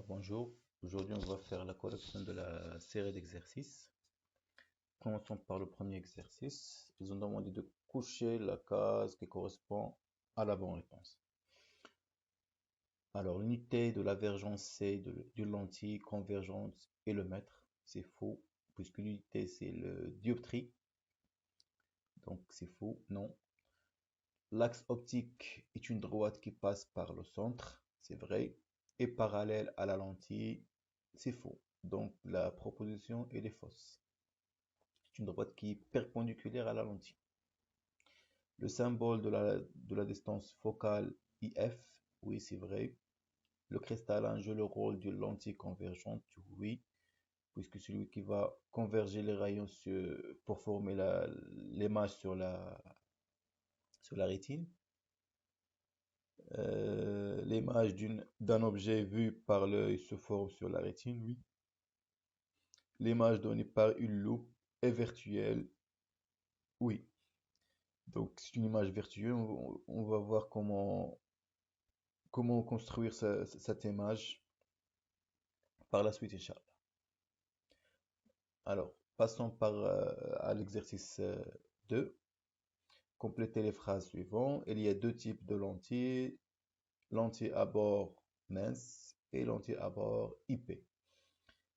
Bonjour, aujourd'hui on va faire la correction de la série d'exercices. Commençons par le premier exercice. Ils ont demandé de coucher la case qui correspond à la bonne réponse. Alors l'unité de la vergence c'est d'une lentille convergente et le mètre. C'est faux, puisque l'unité c'est le dioptrie. Donc c'est faux, non. L'axe optique est une droite qui passe par le centre, c'est vrai, et parallèle à la lentille, c'est faux. Donc la proposition elle est fausse. C'est une droite qui est perpendiculaire à la lentille. Le symbole de la distance focale IF, oui c'est vrai. Le cristallin joue le rôle d'une lentille convergente, oui, puisque celui qui va converger les rayons pour former l'image sur la rétine. L'image d'un objet vu par l'œil se forme sur la rétine, oui. L'image donnée par une loupe est virtuelle, oui. Donc c'est une image virtuelle, on va voir comment construire cette image par la suite, Inch'Allah. Alors, passons à l'exercice 2. Complétez les phrases suivantes. Il y a deux types de lentilles, lentille à bord mince et lentille à bord IP.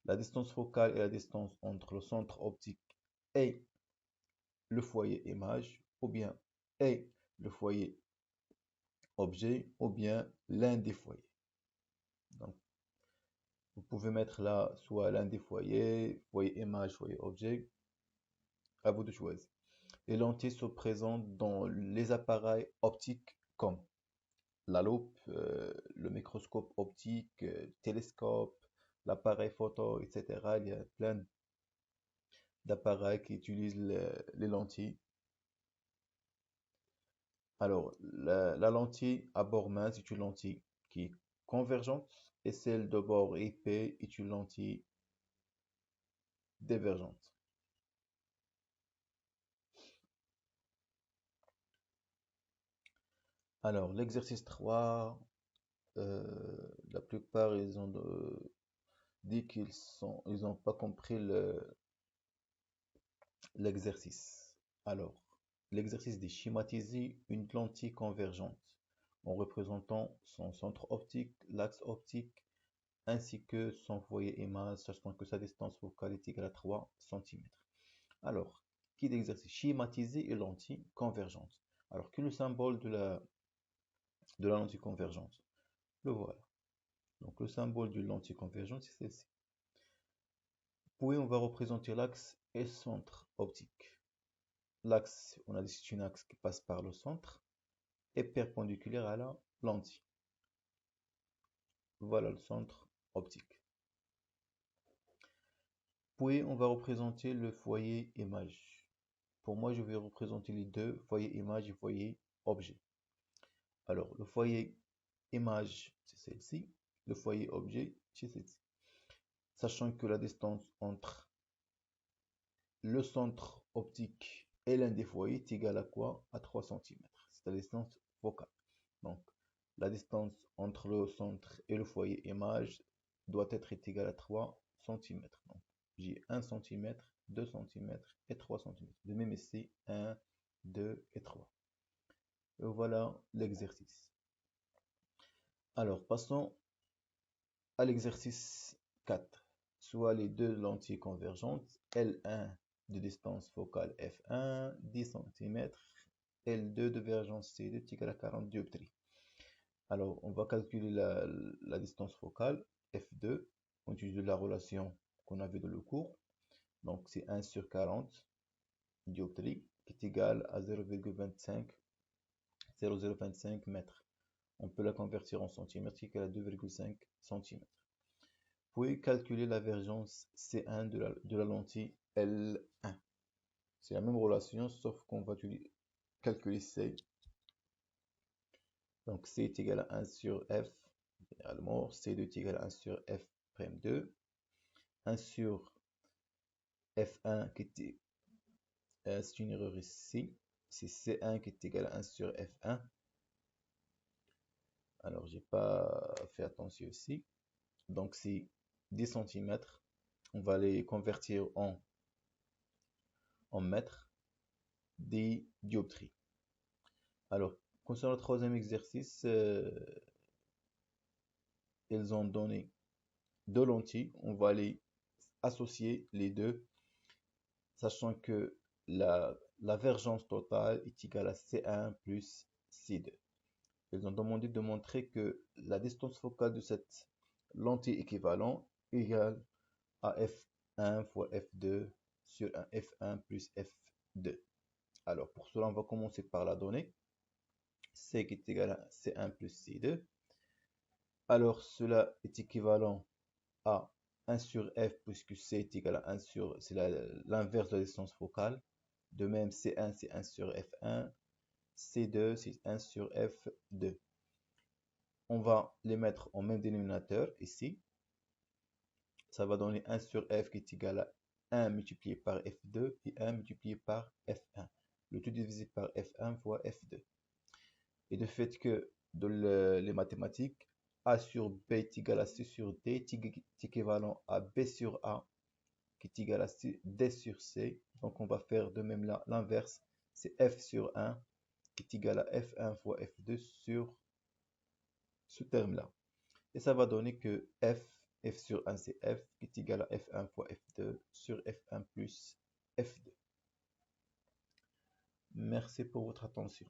La distance focale est la distance entre le centre optique et le foyer image, ou bien et le foyer objet, ou bien l'un des foyers. Donc, vous pouvez mettre là soit l'un des foyers, foyer image, foyer objet, à vous de choisir. Les lentilles se présentent dans les appareils optiques comme la loupe, le microscope optique, télescope, l'appareil photo, etc. Il y a plein d'appareils qui utilisent les lentilles. Alors, la lentille à bord mince est une lentille qui est convergente et celle de bord épais est une lentille divergente. Alors, l'exercice 3, la plupart, ils ont dit ils n'ont pas compris l'exercice. Alors, l'exercice dit schématiser une lentille convergente en représentant son centre optique, l'axe optique, ainsi que son foyer image, sachant que sa distance focale est égale à 3 cm. Alors, qui d'exercice schématiser une lentille convergente. Alors, quel est le symbole de la lentille convergente? Le voilà. Donc, le symbole d'une lentille convergente, c'est celle-ci. Puis, on va représenter l'axe et centre optique. L'axe, on a dit c'est un axe qui passe par le centre et perpendiculaire à la lentille. Voilà le centre optique. Puis, on va représenter le foyer image. Pour moi, je vais représenter les deux, foyer image et foyer objet. Alors, le foyer image, c'est celle-ci. Le foyer objet, c'est celle-ci. Sachant que la distance entre le centre optique et l'un des foyers est égale à quoi? À 3 cm. C'est la distance focale. Donc, la distance entre le centre et le foyer image doit être égale à 3 cm. Donc, j'ai 1 cm, 2 cm et 3 cm. De même ici, 1, 2 et 3. Et voilà l'exercice. Alors, passons à l'exercice 4. Soit les deux lentilles convergentes, L1 de distance focale F1, 10 cm, L2 de vergence C2 est égal à 40 dioptries. Alors, on va calculer la distance focale, F2, on utilise la relation qu'on avait dans le cours. Donc, c'est 1 sur 40 dioptries, qui est égal à 0,25 mètres. On peut la convertir en centimètres, qui est égal à 2,5 cm. Puis, calculer la vergence C1 de la lentille L1. C'est la même relation, sauf qu'on va calculer C. Donc, C est égal à 1 sur F. Généralement, C2 est égal à 1 sur F'2. 1 sur F1 qui était, c'est une erreur ici. C'est C1 qui est égal à 1 sur F1. Alors, j'ai pas fait attention ici. donc c'est 10 centimètres. On va les convertir en mètres, des dioptries. Alors, concernant le troisième exercice, ils ont donné deux lentilles. On va les associer les deux, sachant que la vergence totale est égale à C1 plus C2. Ils ont demandé de montrer que la distance focale de cette lentille équivalente est égale à F1 fois F2 sur un F1 plus F2. Alors, pour cela, on va commencer par la donnée. C qui est égal à C1 plus C2. Alors, cela est équivalent à 1 sur F, puisque C est égal à 1 sur, c'est l'inverse de la distance focale. De même, C1, c'est 1 sur F1. C2, c'est 1 sur F2. On va les mettre au même dénominateur ici. Ça va donner 1 sur F qui est égal à 1 multiplié par F2 et 1 multiplié par F1. Le tout divisé par F1 fois F2. Et de fait que dans les mathématiques, A sur B est égal à C sur D est équivalent à B sur A qui est égal à D sur C. Donc on va faire de même l'inverse. C'est F sur 1 qui est égal à F1 fois F2 sur ce terme-là. Et ça va donner que F sur 1 c'est F qui est égal à F1 fois F2 sur F1 plus F2. Merci pour votre attention.